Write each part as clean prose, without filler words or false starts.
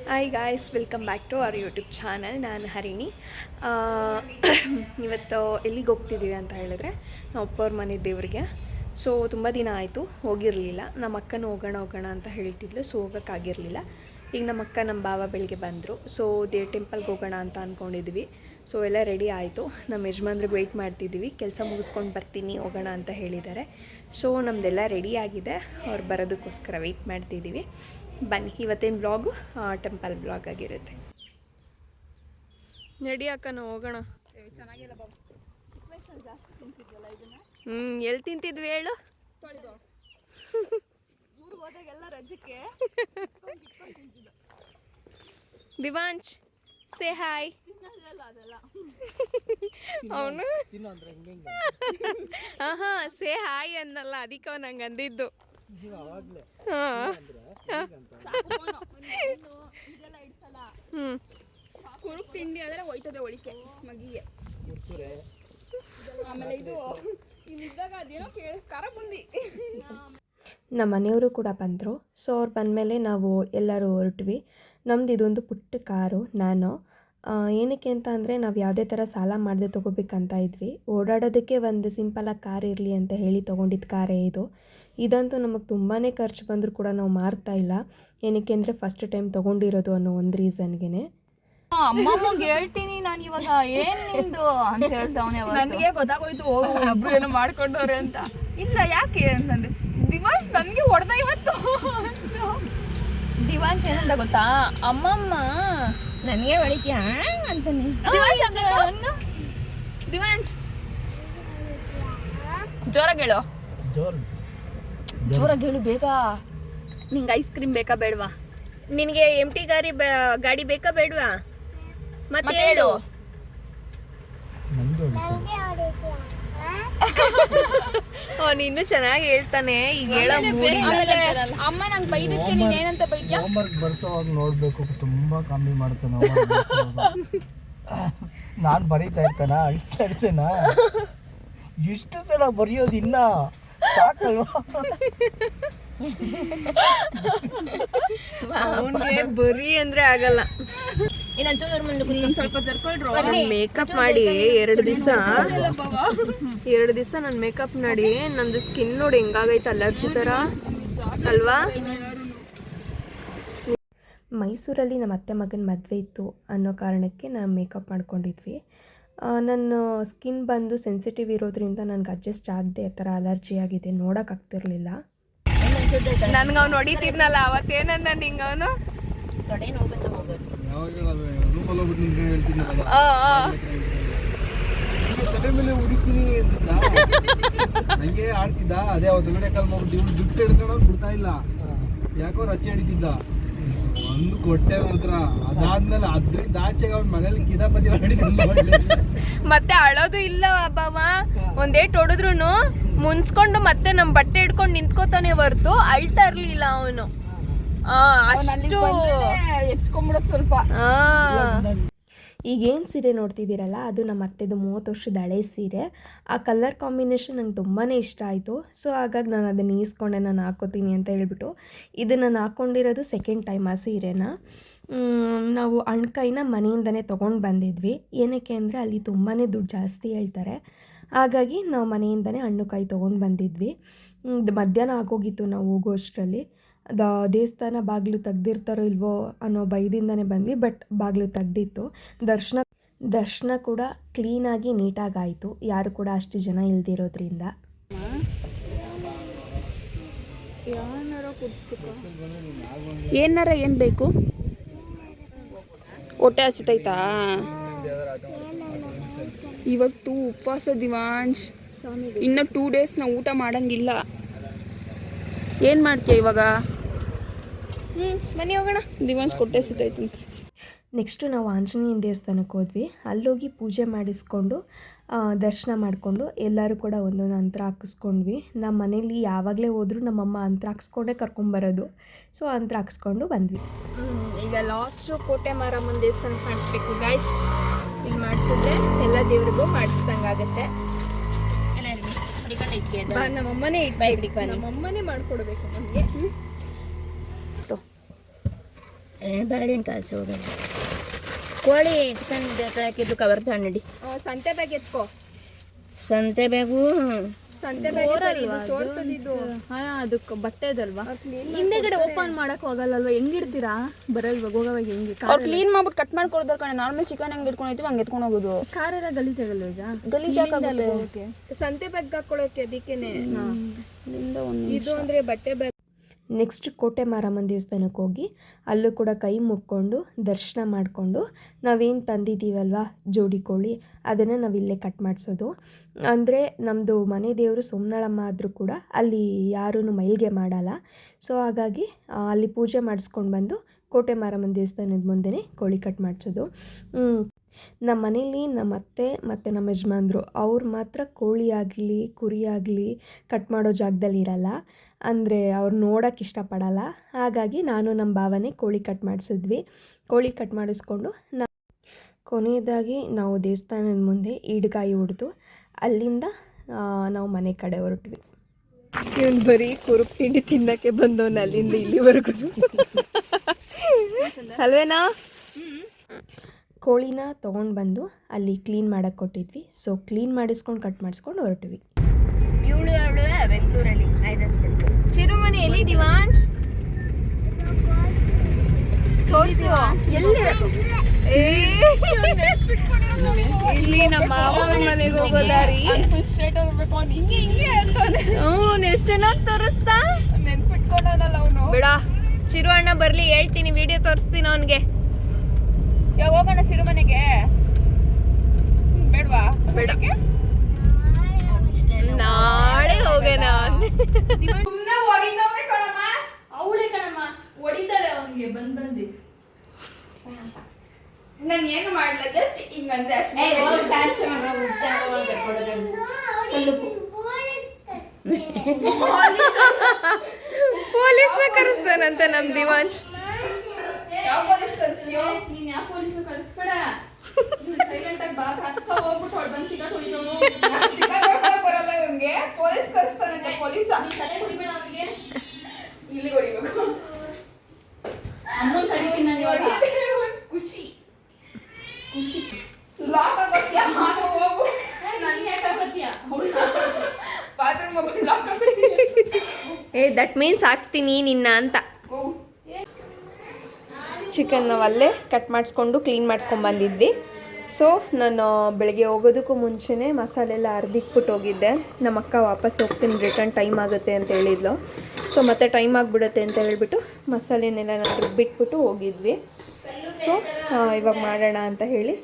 Hi guys, welcome back to our YouTube channel. ನಾನು ಹರಿಣಿ. ಆ, ಇವತ್ತು ಎಲ್ಲಿಗೆ ಹೋಗ್ತಿದ್ದೀವಿ ಅಂತ ಹೇಳಿದ್ರೆ ನಾವು ಅಪ್ಪವ್ರ ಮನೆ ದೇವ್ರಿಗೆ. ಸೊ ತುಂಬ ದಿನ ಆಯಿತು ಹೋಗಿರಲಿಲ್ಲ. ನಮ್ಮ ಅಕ್ಕನೂ ಹೋಗೋಣ ಅಂತ ಹೇಳ್ತಿದ್ಲು. ಸೊ ಹೋಗೋಕ್ಕಾಗಿರಲಿಲ್ಲ. ಈಗ ನಮ್ಮ ಅಕ್ಕ ನಮ್ಮ ಭಾವ ಬೆಳಿಗ್ಗೆ ಬಂದರು. ಸೊ ದೇವ್ ಟೆಂಪಲ್ಗೆ ಹೋಗೋಣ ಅಂತ ಅಂದ್ಕೊಂಡಿದ್ವಿ. ಸೊ ಎಲ್ಲ ರೆಡಿ ಆಯಿತು. ನಮ್ಮ ಯಜಮಾನ್ರಿಗೆ ವೆಯ್ಟ್ ಮಾಡ್ತಿದ್ದೀವಿ. ಕೆಲಸ ಮುಗಿಸ್ಕೊಂಡು ಬರ್ತೀನಿ ಹೋಗೋಣ ಅಂತ ಹೇಳಿದ್ದಾರೆ. ಸೊ ನಮ್ಮದೆಲ್ಲ ರೆಡಿ ಆಗಿದೆ. ಅವ್ರು ಬರೋದಕ್ಕೋಸ್ಕರ ವೆಯ್ಟ್ ಮಾಡ್ತಿದ್ದೀವಿ. ಬನ್ನಿ, ಇವತ್ತಿನ ಬ್ಲಾಗು ಟೆಂಪಲ್ ಬ್ಲಾಗ್ ಆಗಿರುತ್ತೆ. ನಡಿ ಅಕ್ಕ, ನಾವು ಹೋಗೋಣ. ಚೆನ್ನಾಗಿಲ್ಲ ಬಾಬು. ಚಿಕ್ಕ ವಯಸ್ಸಲ್ಲಿ ಜಾಸ್ತಿ ತಿಂತಿದ್ವಲ್ಲ ಇದನ್ನ. ಎಲ್ಲಿ ತಿಂತಿದ್ವಿ ಹೇಳು? ಊರಿಗೆ ಹೋದಾಗೆಲ್ಲ ರಜಕ್ಕೆ ದಿವಾಂಶ್ ಸೇ ಹಾಯ್. ಅದೆಲ್ಲ ಅವನು ಹಾಂ ಸೇ ಹಾಯ್ ಅನ್ನಲ್ಲ, ಅದಕ್ಕೆ ಅವ್ನು ಹಂಗೆ ಅಂದಿದ್ದು. ಕುರುಕ್ ತಿಂಡಿ ಆದ್ರೆ ಹೋಯ್ತದೆ ಒಳಿಕೆ ಮಗಿಗೆ. ಆಮೇಲೆ ಇದು ಇದ್ದಾಗ ಅದೇನೋ ಖಾರ ಬುಂದಿ. ನಮ್ಮ ಮನೆಯವರು ಕೂಡ ಬಂದರು. ಸೊ ಅವ್ರು ಬಂದಮೇಲೆ ನಾವು ಎಲ್ಲರೂ ಹೊರಟ್ವಿ. ನಮ್ದು ಇದೊಂದು ಪುಟ್ಟ ಕಾರು. ನಾನು ಏನಕ್ಕೆ ಅಂತ ಅಂದರೆ ನಾವು ಯಾವುದೇ ಥರ ಸಾಲ ಮಾಡದೆ ತೊಗೋಬೇಕಂತ ಇದ್ವಿ. ಓಡಾಡೋದಕ್ಕೆ ಒಂದು ಸಿಂಪಲಾಗಿ ಕಾರ್ ಇರಲಿ ಅಂತ ಹೇಳಿ ತೊಗೊಂಡಿದ್ದು ಕಾರೇ ಇದು. ಇದಂತೂ ನಮಗೆ ತುಂಬಾ ಖರ್ಚು ಬಂದರೂ ಕೂಡ ನಾವು ಮಾರ್ತಾ ಇಲ್ಲ. ಏನಕ್ಕೆ ಅಂದರೆ ಫಸ್ಟ್ ಟೈಮ್ ತೊಗೊಂಡಿರೋದು ಅನ್ನೋ ಒಂದು ರೀಸನ್ಗೆ. ಅಮ್ಮಮ್ಮಗೆ ಹೇಳ್ತೀನಿ ನಾನು ಇವಾಗ ಏನ್ ನಿಂದು ಅಂತ ಹೇಳ್ತಾವನೆ. ನನಗೆ ಗೊತ್ತಾಗೋಯ್ತು ಒಬ್ರು ಏನೋ ಮಾಡ್ಕೊಂಡವ್ರೆ ಅಂತ. ಇಲ್ಲ ಯಾಕೆ ಅಂತಂದ್ರೆ ದಿವಾಂಶ್ ನನಗೆ ಹೊಡೆದ ಇವತ್ತು. ದಿವಾಂಶ್ ಏನಂತ ಗೊತ್ತಾ, ಅಮ್ಮಮ್ಮ ನನಗೆ ಹೊಡಿತೀಯ ಅಂತಾನೆ. ದಿವಾಂಶ್ ಜೋರಾಗಿ ಹೇಳು, ಜೋರಾಗಿ ಹೇಳು ಬೇಗ. ನಿಂಗೆ ಐಸ್ ಕ್ರೀಮ್ ಬೇಕಾ ಬೇಡವಾ? ನಿನಗೆ MT ಗಾಡಿ ಬೇಕಾ ಬೇಡವಾ? ಮತ್ತೆ ಹೇಳು. ಅವನು ಇನ್ನೂ ಚೆನ್ನಾಗಿ ಹೇಳ್ತಾನೆ. ಈಗ ಹೇಳೋ ಅಮ್ಮ ನಂಗೆ ಬೈದಕ್ಕೆ ನೀನ್ ಏನಂತ ಬೈದ್ಯಾ? ಹೋಮ್ವರ್ಕ್ ಬರ್ಸೋವಾಗ ನೋಡ್ಬೇಕು, ತುಂಬಾ ಕಮ್ಮಿ ಮಾಡ್ತಾನೆ. ನಾನು ಬರೀತಾ ಇರ್ತಾನ, ಅಳ್ತಾ ಇರ್ತೇನ. ಎಷ್ಟು ಸಲ ಬರೆಯೋದು ಇನ್ನ ಸಾಕಲ್ವಾ? ಅವನಿಗೆ ಬರೀ ಅಂದ್ರೆ ಆಗಲ್ಲ. ಸ್ವಲ್ಪ ಜರ್ಕೊಳ್ರು. ಮೇಕಪ್ ಮಾಡಿ 2 ದಿವಸ ನಾನು ಮೇಕಪ್ ಮಾಡಿ ನಂದು ಸ್ಕಿನ್ ನೋಡಿ ಹೆಂಗಾಗೈತೆ, ಅಲರ್ಜಿ ಥರ ಅಲ್ವಾ? ಮೈಸೂರಲ್ಲಿ ನಮ್ಮ ಅತ್ತೆ ಮಗನ ಮದುವೆ ಇತ್ತು ಅನ್ನೋ ಕಾರಣಕ್ಕೆ ನಾನು ಮೇಕಪ್ ಮಾಡ್ಕೊಂಡಿದ್ವಿ. ನನ್ನ ಸ್ಕಿನ್ ಬಂದು ಸೆನ್ಸಿಟಿವ್ ಇರೋದ್ರಿಂದ ನನಗೆ ಅಡ್ಜಸ್ಟ್ ಆಗದೆ ಆ ಥರ ಅಲರ್ಜಿ ಆಗಿದೆ, ನೋಡೋಕ್ಕಾಗ್ತಿರ್ಲಿಲ್ಲ. ನನ್ಗೆ ಅವ್ನು ಹೊಡಿತಿದ್ನಲ್ಲ ಅವತ್ತೇನಂದ ನಿಂಗೆ ಅವನು? ನಂಗೆ ಆಡ್ತಿದ್ದ. ಅದೇ ಅವತ್ತು ವಿಡಿಯೋ ಕಾಲ್ ಮಾಡ್ಬಿಟ್ಟು ಇವ್ನು ಜುಟ್ಟು ಹಿಡ್ಕೊಂಡು ಬಿಡ್ತಾ ಇಲ್ಲ, ಯಾಕೋ ರಚ್ಚೆ ಹಿಡಿತಿದ್ದ. ಒಂದು ಕೊಟ್ಟೆ ಮಾತ್ರ. ಅದಾದ್ಮೇಲೆ ಅದ್ರಿಂದ ಆಚೆಗೆ ಅವ್ನ ಮನೇಲಿ ಕಿದಾಪತಿ ಮತ್ತೆ ಅಳೋದು ಇಲ್ಲ ಬಾವ. ಒಂದೇಟ್ ಹೊಡೆದ್ರು ಮುನ್ಸ್ಕೊಂಡು ಮತ್ತೆ ನಮ್ಮ ಬಟ್ಟೆ ಹಿಡ್ಕೊಂಡು ನಿಂತ್ಕೋತಾನೆ ಹೊರ್ತು ಅಳ್ತಾ ಇರ್ಲಿಲ್ಲ ಅವನು. ಅಷ್ಟು ಹೆಚ್ಕೊಂಡ್ಬಿಡೋದು ಸ್ವಲ್ಪ. ಈಗೇನು ಸೀರೆ ನೋಡ್ತಿದ್ದೀರಲ್ಲ, ಅದು ನಮ್ಮ ಅತ್ತೆದು 30 ವರ್ಷದ ಹಳೆ ಸೀರೆ. ಆ ಕಲರ್ ಕಾಂಬಿನೇಷನ್ ನಂಗೆ ತುಂಬಾ ಇಷ್ಟ ಆಯಿತು. ಸೊ ಹಾಗಾಗಿ ನಾನು ಅದನ್ನು ಈಸ್ಕೊಂಡೆ, ನಾನು ಹಾಕೋತೀನಿ ಅಂತ ಹೇಳ್ಬಿಟ್ಟು ಇದನ್ನು ನಾನು ಹಾಕ್ಕೊಂಡಿರೋದು ಸೆಕೆಂಡ್ ಟೈಮ್ ಆ ಸೀರೆನ. ನಾವು ಹಣ್ಕಾಯಿನ ಮನೆಯಿಂದನೇ ತೊಗೊಂಡು ಬಂದಿದ್ವಿ. ಏನಕ್ಕೆ ಅಂದರೆ ಅಲ್ಲಿ ತುಂಬಾ ದುಡ್ಡು ಜಾಸ್ತಿ ಹೇಳ್ತಾರೆ. ಹಾಗಾಗಿ ನಾವು ಮನೆಯಿಂದನೇ ಹಣ್ಣು ಕಾಯಿ ತೊಗೊಂಡು ಬಂದಿದ್ವಿ. ಮಧ್ಯಾಹ್ನ ಆಗೋಗಿತ್ತು ನಾವು ಹೋಗೋ ಅಷ್ಟರಲ್ಲಿ. ದೇವಸ್ಥಾನ ಬಾಗಿಲು ತೆಗ್ದಿರ್ತಾರೋ ಇಲ್ವೋ ಅನ್ನೋ ಭಯದಿಂದನೇ ಬಂದ್ವಿ. ಬಟ್ ಬಾಗಿಲು ತೆಗ್ದಿತ್ತು. ದರ್ಶನ ಕೂಡ ಕ್ಲೀನಾಗಿ ನೀಟಾಗಾಯಿತು, ಯಾರು ಕೂಡ ಅಷ್ಟು ಜನ ಇಲ್ದಿರೋದ್ರಿಂದ. ಏನಾರ ಏನು ಬೇಕು? ಹೊಟ್ಟೆ ಹಸಿತೈತಾ? ಇವತ್ತು ಉಪವಾಸ ದಿವಾಂಶ್. ಇನ್ನು 2 days ನಾವು ಊಟ ಮಾಡಂಗಿಲ್ಲ. ಏನು ಮಾಡ್ತೀಯ ಇವಾಗ? ಬನ್ನಿ ಹೋಗೋಣ. ದಿವಾಂಶ್ ಹೊಟ್ಟೆ ಹಸಿತೈತಂತೆ. ನೆಕ್ಸ್ಟು ನಾವು ಆಂಜನೇಯನ ದೇವಸ್ಥಾನಕ್ಕೆ ಹೋದ್ವಿ. ಅಲ್ಲೋಗಿ ಪೂಜೆ ಮಾಡಿಸ್ಕೊಂಡು ದರ್ಶನ ಮಾಡಿಕೊಂಡು ಎಲ್ಲರೂ ಕೂಡ ಒಂದೊಂದು ಅಂತ್ರ ಹಾಕಿಸ್ಕೊಂಡ್ವಿ. ನಮ್ಮ ಮನೇಲಿ ಯಾವಾಗಲೇ ಹೋದರೂ ನಮ್ಮಮ್ಮ ಅಂತ್ರ ಹಾಕ್ಸ್ಕೊಂಡೇ ಕರ್ಕೊಂಬರೋದು. ಸೊ ಅಂತ್ರ ಹಾಕ್ಸ್ಕೊಂಡು ಬಂದ್ವಿ. ಈಗ ಲಾಸ್ಟು ಕೋಟೆ ಮಾರಮ್ಮನ ದೇವಸ್ಥಾನಕ್ಕೆ ಮಾಡಿಸ್ಬೇಕು ಗಾಯ್ಸ್. ಇಲ್ಲಿ ಮಾಡಿಸಿದ್ರೆ ಎಲ್ಲ ದೇವ್ರಿಗೂ ಮಾಡಿಸ್ದಂಗಾಗತ್ತೆ. ನಮ್ಮಮ್ಮನೇ ನಮ್ಮಮ್ಮನೇ ಮಾಡ್ಕೊಡ್ಬೇಕು ನಮಗೆ. ಬೇಳೆನ ಕಾಸು ಹೋಗಲ್ಲ. ಕೋಳಿ ಚಿಕನ್ ಹಾಕಿದ್ದು ಕವರ್ ತಗೊಂಡಿ. ಸಂತೆ ಬ್ಯಾಗ್ ಎತ್ಕೋ. ಸಂತೆ ಬ್ಯಾಗು ಸಂತೆ ಬ್ಯಾಗ್ ಸೋರ್ಪದಿದ್ದು. ಅದಕ್ಕೆ ಬಟ್ಟೆದಲ್ವಾ, ಹಿಂದೆಗಡೆ ಓಪನ್ ಮಾಡಕ್ ಹೋಗಲ್ಲಲ್ವಾ, ಹೆಂಗಿಡ್ತೀರಾ? ಬರಲ್ವಾ ಹೋಗೋವಾಗ ಹೆಂಗೆ? ಅವ್ರು ಕ್ಲೀನ್ ಮಾಡ್ಬಿಟ್ಟು ಕಟ್ ಮಾಡ್ಕೊಡ್ದಾರ ಕಣೆ. ನಾರ್ಮಲ್ ಚಿಕನ್ ಹೆಂಗೆ ಇಟ್ಕೊಂಡು ಹೋಯ್ತೀವಿ ಹಂಗೆ ಎತ್ಕೊಂಡು ಹೋಗೋದು. ಕಾರೆಲ್ಲ ಗಲೀಜಾಗಲ್ಲ ಈಗ? ಗಲೀಜಾಗುತ್ತೆ. ಸಂತೆ ಬ್ಯಾಗ್ ಹಾಕೊಳ್ಳೋಕೆ ಅದಕ್ಕೇನೆ ಇದು ಅಂದ್ರೆ ಬಟ್ಟೆ ಬ್ಯಾಗ್. ನೆಕ್ಸ್ಟ್ ಕೋಟೆ ಮಾರಮ್ಮನ ದೇವಸ್ಥಾನಕ್ಕೆ ಹೋಗಿ ಅಲ್ಲೂ ಕೂಡ ಕೈ ಮುಕ್ಕೊಂಡು ದರ್ಶನ ಮಾಡಿಕೊಂಡು ನಾವೇನು ತಂದಿದ್ದೀವಲ್ವ ಜೋಡಿ ಕೋಳಿ ಅದನ್ನು ನಾವಿಲ್ಲೇ ಕಟ್ ಮಾಡಿಸೋದು. ಅಂದರೆ ನಮ್ಮದು ಮನೆ ದೇವರು ಸೋಮನಾಳಮ್ಮ ಆದರೂ ಕೂಡ ಅಲ್ಲಿ ಯಾರೂ ಮೈಲಿಗೆ ಮಾಡಲ್ಲ. ಸೊ ಹಾಗಾಗಿ ಅಲ್ಲಿ ಪೂಜೆ ಮಾಡಿಸ್ಕೊಂಡು ಬಂದು ಕೋಟೆ ಮಾರಮ್ಮನ ದೇವಸ್ಥಾನದ ಮುಂದೆನೇ ಕೋಳಿ ಕಟ್ ಮಾಡಿಸೋದು. ನಮ್ಮ ಮನೇಲಿ ನಮ್ಮ ಅತ್ತೆ ಮತ್ತು ನಮ್ಮ ಯಜಮಾನ್ರು ಅವ್ರು ಮಾತ್ರ ಕೋಳಿ ಆಗಲಿ ಕುರಿ ಆಗಲಿ ಕಟ್ ಮಾಡೋ ಜಾಗದಲ್ಲಿ ಇರಲ್ಲ. ಅಂದರೆ ಅವ್ರು ನೋಡೋಕ್ಕೆ ಇಷ್ಟಪಡಲ್ಲ. ಹಾಗಾಗಿ ನಾನು ನಮ್ಮ ಭಾವನೆ ಕೋಳಿ ಕಟ್ ಮಾಡಿಸಿದ್ವಿ. ಕೋಳಿ ಕಟ್ ಮಾಡಿಸ್ಕೊಂಡು ಕೊನೆಯದಾಗಿ ನಾವು ದೇವಸ್ಥಾನದ ಮುಂದೆ ಈಡ್ಗಾಯಿ ಹೊಡೆದು ಅಲ್ಲಿಂದ ನಾವು ಮನೆ ಕಡೆ ಹೊರಟ್ವಿ. ಇವನು ಬರೀ ಕುರುಪ್ ತಿಂಡಿ ತಿನ್ನೋಕ್ಕೆ ಬಂದವನು ಅಲ್ಲಿಂದ ಇಲ್ಲಿವರೆಗೂ ಅಲ್ವೇನಾ? ಕೋಳಿನ ತೊಗೊಂಡು ಬಂದು ಅಲ್ಲಿ ಕ್ಲೀನ್ ಮಾಡೋಕ್ಕೆ ಕೊಟ್ಟಿದ್ವಿ. ಸೊ ಕ್ಲೀನ್ ಮಾಡಿಸ್ಕೊಂಡು ಕಟ್ ಮಾಡಿಸ್ಕೊಂಡು ಹೊರಟ್ವಿ. ಬೆಂಗಳೂರಲ್ಲಿ ಚಿರುಮನೆ ಎಲ್ಲಿ ದಿವಾಂಶ್? ತೋರಿಸು. ಇಲ್ಲಿ ನಮ್ಮ ಮಾವನ ಮನೆಗೆ ಹೋಗೋ ದಾರಿ. ಎಷ್ಟು ಚೆನ್ನಾಗಿ ತೋರಿಸ್ತಾ. ಬಿಡ ಚಿರು ಅಣ್ಣ ಬರ್ಲಿ ಹೇಳ್ತೀನಿ, ವಿಡಿಯೋ ತೋರಿಸ್ತೀನಿ ಅವನಿಗೆ. ಹೋಗೋಣ ಚಿರುಮನೆಗೆ. ಬೇಡವಾ? ಬೇಡಕ್ಕೆ ನಾಳೆ ಹೋಗೋಣ. ಅವಳೇ ಕಣಮ್ಮ ಹೊಡಿತಾಳೆ ಅವನಿಗೆ ಬಂದು. ನಾನು ಏನು ಮಾಡಲ್ಲ, ಜಸ್ಟ್ ಹಿಂಗಂದ್ರೆ ಅಷ್ಟೇ. ಪೊಲೀಸ್ನ ಕರೆಸ್ತಾನಂತೆ ನಮ್ಮ ದಿವಾಂಶ್. ಯಾವ ಪೊಲೀಸ್ ಕಳಿಸ್ತೀಯೋ? ನೀನ್ ಯಾವ ಪೊಲೀಸ್ ಕಳಿಸ್ಬೇಡ. ಸೈಲೆಂಟ್ ಆಗಿ ಬಾ. ಕಟ್ಕ ಹೋಗ್ಬಿಟ್ಟು ಹೊಡ್ ಬಂದು ಸಿಗಾ ಹೊಡಿದವನು. ಬರಲ್ಲ ಇವನ್ಗೆ. ಪೊಲೀಸ್ ಕಳಿಸ್ತಾನಂತೆ. ಪೊಲೀಸ ತಲೆ ಹೊಡಿಬೇಡ ಅವನಿಗೆ. ಇಲ್ಲಿ ಹೊಡಿಬೇಕು. ಅಮ್ಮನ್ ಕರಿತೀನಿ ನಾನು ಇವಾಗ. ಖುಷಿ ಖುಷಿ. ಲಾಕ್ ಆಗತ್ಯಾ? ಹಾಗೆ ಹೋಗು. ನನ್ನ ಯಾಕೆ ಆಗತ್ಯಾ? ಬಾತ್ರೂಮ್ ಹೋಗಿ ಲಾಕ್ ಆಗತ್ತೀನಿ. ದಟ್ ಮೀನ್ಸ್ ಹಾಕ್ತೀನಿ ನಿನ್ನ ಅಂತ. ಚಿಕನ್ ನಾವು ಅಲ್ಲೇ ಕಟ್ ಮಾಡಿಸ್ಕೊಂಡು ಕ್ಲೀನ್ ಮಾಡಿಸ್ಕೊಂಡ್ಬಂದಿದ್ವಿ. ಸೊ ನಾನು ಬೆಳಗ್ಗೆ ಹೋಗೋದಕ್ಕೂ ಮುಂಚೆನೇ ಮಸಾಲೆ ಎಲ್ಲ ಅರ್ದಿಕ್ಬಿಟ್ಟು ಹೋಗಿದ್ದೆ. ನಮ್ಮ ಅಕ್ಕ ವಾಪಸ್ ಹೋಗ್ತೀನಿ, ರಿಟರ್ನ್ ಟೈಮ್ ಆಗುತ್ತೆ ಅಂತ ಹೇಳಿದ್ಲು. ಸೊ ಮತ್ತೆ ಟೈಮ್ ಆಗಿಬಿಡುತ್ತೆ ಅಂತ ಹೇಳಿಬಿಟ್ಟು ಮಸಾಲೆನೆಲ್ಲ ನಾನು ಬಿಟ್ಬಿಟ್ಟು ಹೋಗಿದ್ವಿ. ಸೊ ಇವಾಗ ಮಾಡೋಣ ಅಂತ ಹೇಳಿ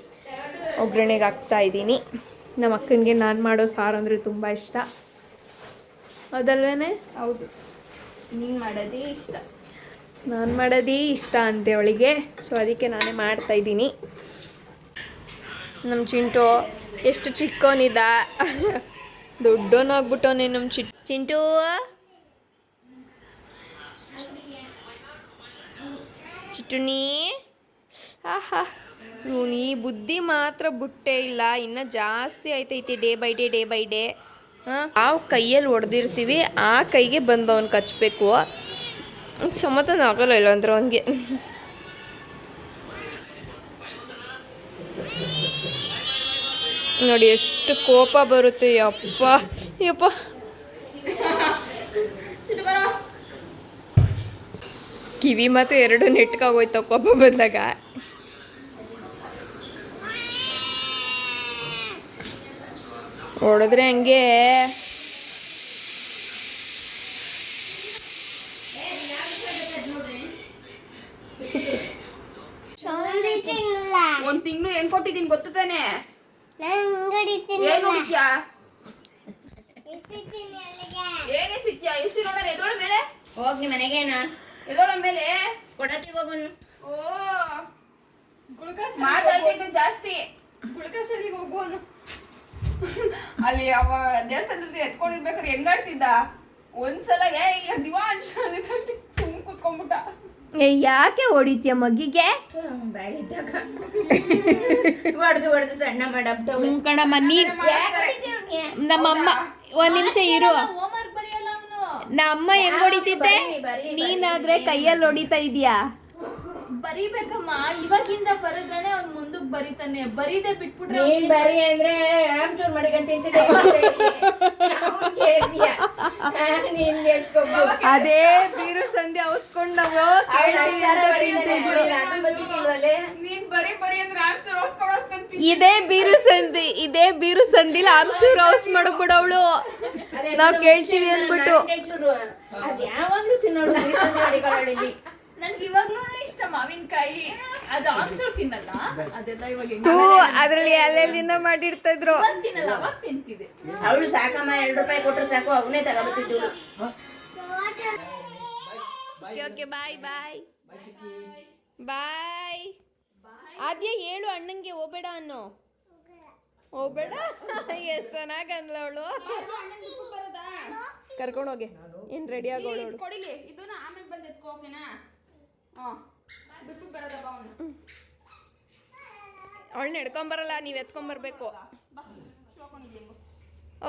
ಒಗ್ಗರಣೆಗೆ ಹಾಕ್ತಾಯಿದ್ದೀನಿ. ನಮ್ಮ ಅಕ್ಕನಿಗೆ ನಾನು ಮಾಡೋ ಸಾರು ಅಂದರೆ ತುಂಬ ಇಷ್ಟ. ಅದಲ್ವೇ? ಹೌದು, ನೀನು ಮಾಡೋದೇ ಇಷ್ಟ. ನಾನು ಮಾಡೋದೇ ಇಷ್ಟ ಅಂತೆ ಅವಳಿಗೆ. ಸೊ ಅದಕ್ಕೆ ನಾನೇ ಮಾಡ್ತಾಯಿದ್ದೀನಿ. ನಮ್ಮ ಚಿಂಟು ಎಷ್ಟು ಚಿಕ್ಕವನಿದ್ದ, ದೊಡ್ಡವನಾಗ್ಬಿಟ್ಟವನೇ ನಮ್ಮ ಚಿಂಟು. ಚಿಟ್ಟುನಿ ಆಹಾ, ಇವನು ಈ ಬುದ್ಧಿ ಮಾತ್ರ ಬಿಟ್ಟೇ ಇಲ್ಲ, ಇನ್ನೂ ಜಾಸ್ತಿ ಆಯ್ತೈತಿ ಡೇ ಬೈ ಡೇ. ನಾವು ಕೈಯಲ್ಲಿ ಹೊಡೆದಿರ್ತೀವಿ, ಆ ಕೈಗೆ ಬಂದು ಅವ್ನು ಕಚ್ಚಬೇಕು. ಸಮಾಧಾನ ಆಗೋಲ್ಲ ಇಲ್ಲ ಅಂದ್ರೆ ಅವನಿಗೆ. ನೋಡಿ ಎಷ್ಟು ಕೋಪ ಬರುತ್ತೆ. ಯಪ್ಪ ಯಪ್ಪ, ಕಿವಿ ಮತ್ತು ಎರಡು ನೆಟ್ಕಾಗೋಯ್ತು ಕೋಪ ಬಂದಾಗ. ಹೊಡೆದ್ರೆ ಹಂಗೆ ಒಂದ್ ತಿಂಗಳು ಹೆಂಗ್ ಕೊಟ್ಟಿದ್ದೀನಿ ಗೊತ್ತು ತಾನೆ? ಏನ್ ನೋಡಿದ್ಯಾ? ಏನೇ ಸಿಕ್ತ್ಯಾ? ಎಸಿ ನೋಡ ಎದೋಳ ಮೇಲೆ ಹೋಗಿ ಮನೆಗೇನ ಎದೋಳ ಮೇಲೆ ಕೊಡತಿ ಹೋಗುನು. ಓ ಮಾತಾಡ್ತಿದ್ದೆ ಜಾಸ್ತಿ. ಗುಳಕಸಲಿಗೆ ಹೋಗುವನು. ಅಲ್ಲಿ ಅವ ದೇವಸ್ಥಾನದ ಎತ್ಕೊಂಡಿರ್ಬೇಕಾದ್ರೆ ಹೆಂಗಾಡ್ತಿದ್ದ. ಒಂದ್ಸಲ ದಿವಾಂಶ ಸುಮ್ ಕುತ್ಕೊಂಡ್ಬಿಟ್ಟ. ಯಾಕೆ ಹೊಡಿತೀಯ ಮಗಿಗೆ? ಹೊಡೆದು ಸಣ್ಣ ಮಾಡಪ್ಪ ಕಣಮ್ಮ ನೀನ್. ನಮ್ಮಮ್ಮ ಒಂದ್ ನಿಮಿಷ ಇರು. ಹೋಮ್ವರ್ಕ್ ಬರೆಯಲ್ಲ ಅವನು. ನಮ್ಮ ಹೆಂಗ್ ಹೊಡಿತಿದ್ದೆ? ನೀನಾದ್ರೆ ಕೈಯಲ್ಲಿ ಹೊಡಿತಾ ಇದೀಯಾ. ಬರಿಬೇಕಮ್ಮ, ಇವಾಗಿಂದ ಬರದ್ರೇನೆ ಅವ್ನ್ ಮುಂದಕ್ ಬರಿತಾನೆ. ಬರೀದೆ ಬಿಟ್ಬಿಟ್ರೆ ನೀನ್ ಬರಿ ಅಂದ್ರೆ ಆಮ್ಚೂರ್ ಮಡಿಕಂತ ತಿಂತಿದ್ದೆ ನಿನ್ಗೆ ಎಷ್ಟ್ಕೊಬ್ಬು ಅದೇ ಬೀರು ಸಂಧಿ ಅವಸ್ಕೊಂಡು ನಾವು ಕೇಳ್ತೀವಿ ಅಂತ ತಿಂತಿದ್ವಿ. ನೀನ್ ಬರಿ ಅಂದ್ರೆ ಆಮ್ಚೂರ್ ಹೊಸ್ಕೊಂಡ್ ಇದೇ ಬೀರು ಸಂಧಿಲಿ ಆಮ್ಚೂರ್ ಹೌಸ್ ಮಾಡಬಿಡವಳು ನಾವ್ ಕೇಳ್ತೀವಿ ಅಂದ್ಬಿಟ್ಟು. ಅದ್ ಯಾವಾಗ್ಲೂ ತಿನ್ನೋಳು ಮಡಿಗಳಲ್ಲಿ. ನನ್ಗೆ ಇವಾಗ್ಲೂ ಇಷ್ಟ ಮಾವಿನಕಾಯಿ. ಅದು ಆಮ್ಚೂರ್ ತಿನ್ನಲ್ಲ, ಅದೆಲ್ಲ ಇವಾಗ ತೂ ಅದ್ರಲ್ಲಿ ಎಲ್ಲೆಲ್ಲಿಂದ ಮಾಡಿರ್ತಾ ಇದ್ರು. ತಿನ್ನಲ್ಲ, ಅವಾಗ ತಿಂತಿದೆ. ಅವಳು ಸಾಕಮ್ಮ, 2 ರೂಪಾಯಿ ಕೊಟ್ರೆ ಸಾಕು, ಅವನೇ ತಗೋಬತ್ತಿದ್ದಳು. ಓಕೆ ಬಾಯ್ ಬಾಯ್ ಬಾಯ್. ಆದ್ಯ ಹೇಳು ಅಣ್ಣಂಗೆ ಹೋಗ್ಬೇಡ ಅನ್ನೋ. ಹೋಗ್ಬೇಡ ಎಷ್ಟು ಚೆನ್ನಾಗಿ ಅಂದ್ಲ ಅವಳು. ಕರ್ಕೊಂಡೋಗಿ ಏನ್ ರೆಡಿ ಆಗೋಳು. ಕೊಡಿಲಿ ಇದನ್ನ ಆಮೇಲೆ ಬಂದು ಎತ್ಕೋಕೆನಾ? ಬಿಟ್ಟು ಬರೋದಪ್ಪ ಅವನು. ಅವಳನ್ನ ಎಡ್ಕೊಂಬರಲ್ಲ, ನೀವು ಎತ್ಕೊಂಬರ್ಬೇಕು.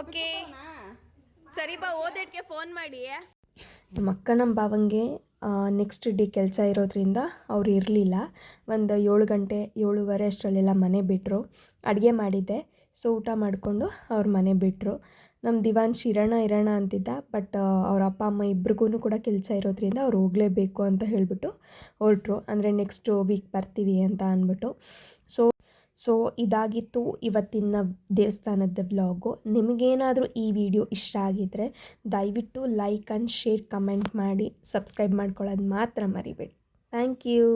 ಓಕೆ ಸರಿ ಬಾ, ಓದೇಟ್ಗೆ ಫೋನ್ ಮಾಡಿ. ನಮ್ಮ ಅಕ್ಕ ನಮ್ಮ ಭಾವಂಗೆ ನೆಕ್ಸ್ಟ್ ಡೇ ಕೆಲಸ ಇರೋದ್ರಿಂದ ಅವ್ರು ಇರಲಿಲ್ಲ. ಒಂದು 7 ಗಂಟೆ 7:30 ಅಷ್ಟರಲ್ಲೆಲ್ಲ ಮನೆ ಬಿಟ್ಟರು. ಅಡುಗೆ ಮಾಡಿದ್ದೆ, ಸೊ ಊಟ ಮಾಡಿಕೊಂಡು ಅವ್ರ ಮನೆ ಬಿಟ್ಟರು. ನಮ್ಮ ದಿವಾನ್ಶ್ ಇರೋಣ ಅಂತಿದ್ದ, ಬಟ್ ಅವ್ರ ಅಪ್ಪ ಅಮ್ಮ ಇಬ್ರಿಗೂ ಕೂಡ ಕೆಲಸ ಇರೋದ್ರಿಂದ ಅವ್ರು ಹೋಗಲೇಬೇಕು ಅಂತ ಹೇಳಿಬಿಟ್ಟು ಹೊರಟ್ರು. ಅಂದರೆ ನೆಕ್ಸ್ಟ್ ವೀಕ್ ಬರ್ತೀವಿ ಅಂತ ಅಂದ್ಬಿಟ್ಟು. ಸೊ ಇದಾಗಿತ್ತು ಇವತ್ತಿನ ದೇವಸ್ಥಾನದ ವ್ಲಾಗು. ನಿಮಗೇನಾದರೂ ಈ ವಿಡಿಯೋ ಇಷ್ಟ ಆಗಿದ್ದರೆ ದಯವಿಟ್ಟು ಲೈಕ್ ಆ್ಯಂಡ್ ಶೇರ್ ಕಮೆಂಟ್ ಮಾಡಿ ಸಬ್ಸ್ಕ್ರೈಬ್ ಮಾಡ್ಕೊಳ್ಳೋದು ಮಾತ್ರ ಮರಿಬೇಡಿ. Thank you.